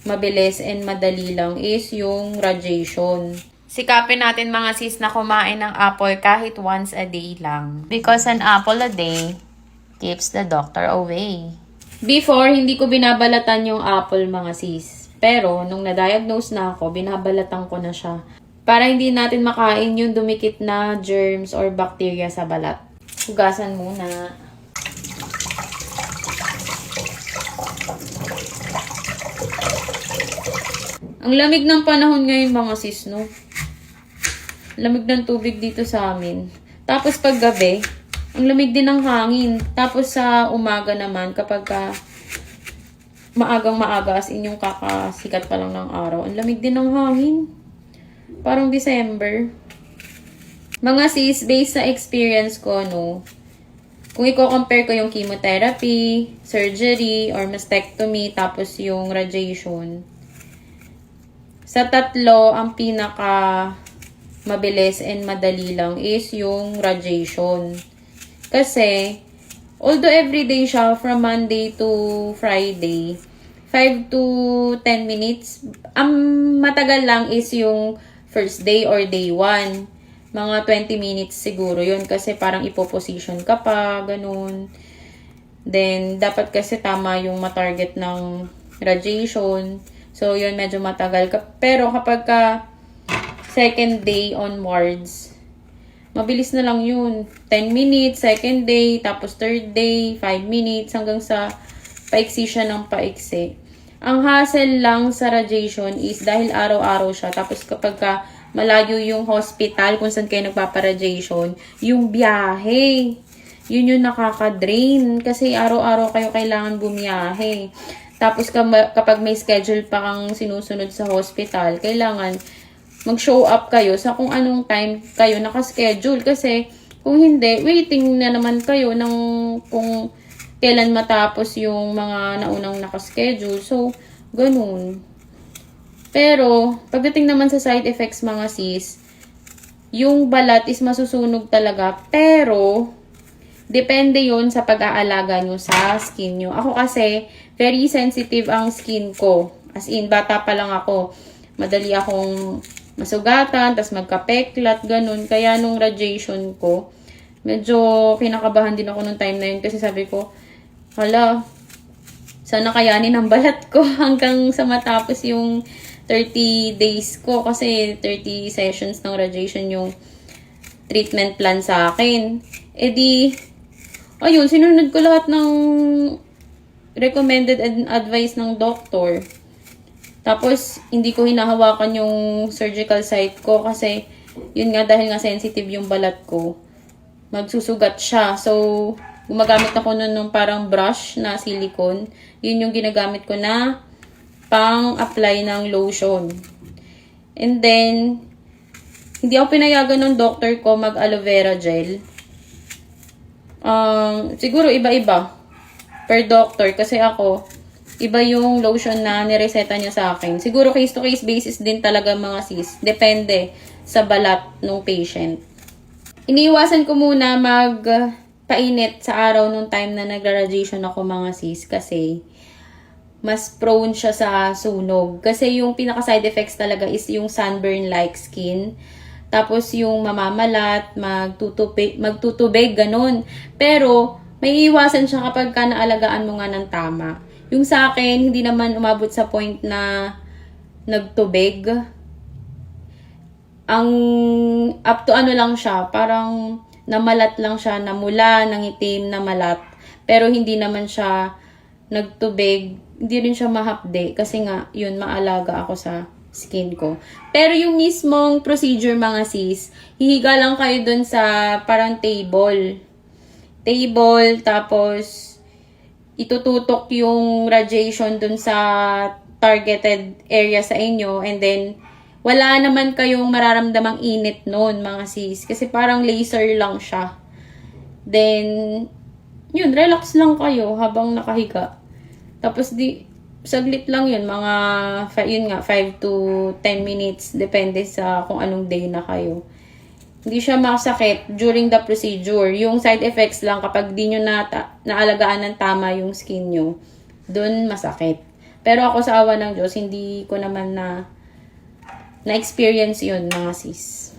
mabilis and madali lang is yung radiation. Sikapin natin mga sis na kumain ng apple kahit once a day lang. Because an apple a day keeps the doctor away. Before, hindi ko binabalatan yung apple mga sis. Pero, nung na-diagnose na ako, binabalatan ko na siya. Para hindi natin makain yung dumikit na germs or bacteria sa balat. Hugasan muna. Ang lamig ng panahon ngayon mga sis, no? Lamig ng tubig dito sa amin. Tapos pag gabi, ang lamig din ng hangin. Tapos sa umaga naman, kapag maagang maaga, as in yung kakasikat pa lang ng araw, ang lamig din ng hangin. Parang December. Mga sis, based sa experience ko, no? Kung i-compare ko yung chemotherapy, surgery, or mastectomy, tapos yung radiation, sa tatlo, ang pinaka mabilis and madali lang is yung radiation. Kasi, although everyday siya from Monday to Friday, 5 to 10 minutes, ang matagal lang is yung first day or day 1. Mga 20 minutes siguro yun kasi parang ipoposition ka pa, ganun. Then, dapat kasi tama yung matarget ng radiation. So, yun, medyo matagal. Pero kapag second day onwards, mabilis na lang yun. 10 minutes, second day, tapos third day, 5 minutes, hanggang sa paiksi siya ng paiksi. Ang hassle lang sa radiation is dahil araw-araw siya. Tapos kapag malayo yung hospital kung saan kayo nagpaparadiation, yung biyahe, yun yung nakaka-drain. Kasi araw-araw kayo kailangan bumiyahe. Tapos kapag may schedule pa kang sinusunod sa hospital, kailangan mag-show up kayo sa kung anong time kayo nakaschedule. Kasi kung hindi, waiting na naman kayo ng kung kailan matapos yung mga naunang nakaschedule. So, ganun. Pero, pagdating naman sa side effects mga sis, yung balat is masusunog talaga. Pero, depende yon sa pag-aalaga nyo sa skin nyo. Ako kasi, very sensitive ang skin ko. As in, bata pa lang ako. Madali akong masugatan, tas magkapeklat, ganun. Kaya nung radiation ko, medyo kinakabahan din ako nung time na yun. Kasi sabi ko, hala, sana kayanin ang balat ko hanggang sa matapos yung 30 days ko. Kasi 30 sessions ng radiation yung treatment plan sa akin. E di, ayun, sinunod ko lahat ng recommended advice ng doktor. Tapos, hindi ko hinahawakan yung surgical site ko kasi, yun nga, dahil nga sensitive yung balat ko, magsusugat siya. So, gumagamit ako nun ng parang brush na silicone. Yun yung ginagamit ko na pang-apply ng lotion. And then, hindi ako pinayagan ng doctor ko mag-aloe vera gel. Siguro iba-iba per doctor kasi ako, iba yung lotion na nireseta niya sa akin. Siguro case-to-case basis din talaga mga sis. Depende sa balat ng patient. Iniiwasan ko muna magpainit sa araw nung time na nagra-radiation ako mga sis kasi mas prone siya sa sunog. Kasi yung pinaka-side effects talaga is yung sunburn-like skin. Tapos yung mamamalat, magtutubig, ganun. Pero may iwasan siya kapag naalagaan mo nga ng tama. Yung sa akin, hindi naman umabot sa point na nagtubig. Ang up to ano lang siya, parang namalat lang siya, namula, nangitim, namalat. Pero hindi naman siya nagtubig, hindi rin siya mahapde kasi nga, yun, maalaga ako sa skin ko. Pero yung mismong procedure mga sis, hihiga lang kayo dun sa parang table, tapos itututok yung radiation dun sa targeted area sa inyo, and then wala naman kayong mararamdamang init nun mga sis, kasi parang laser lang siya. Then yun, relax lang kayo habang nakahiga. Tapos saglit lang yun, mga 5 to 10 minutes, depende sa kung anong day na kayo. Hindi siya masakit during the procedure. Yung side effects lang kapag di nyo naalagaan ng tama yung skin nyo, dun masakit. Pero ako sa awa ng Diyos, hindi ko naman na-experience yun, mga sis.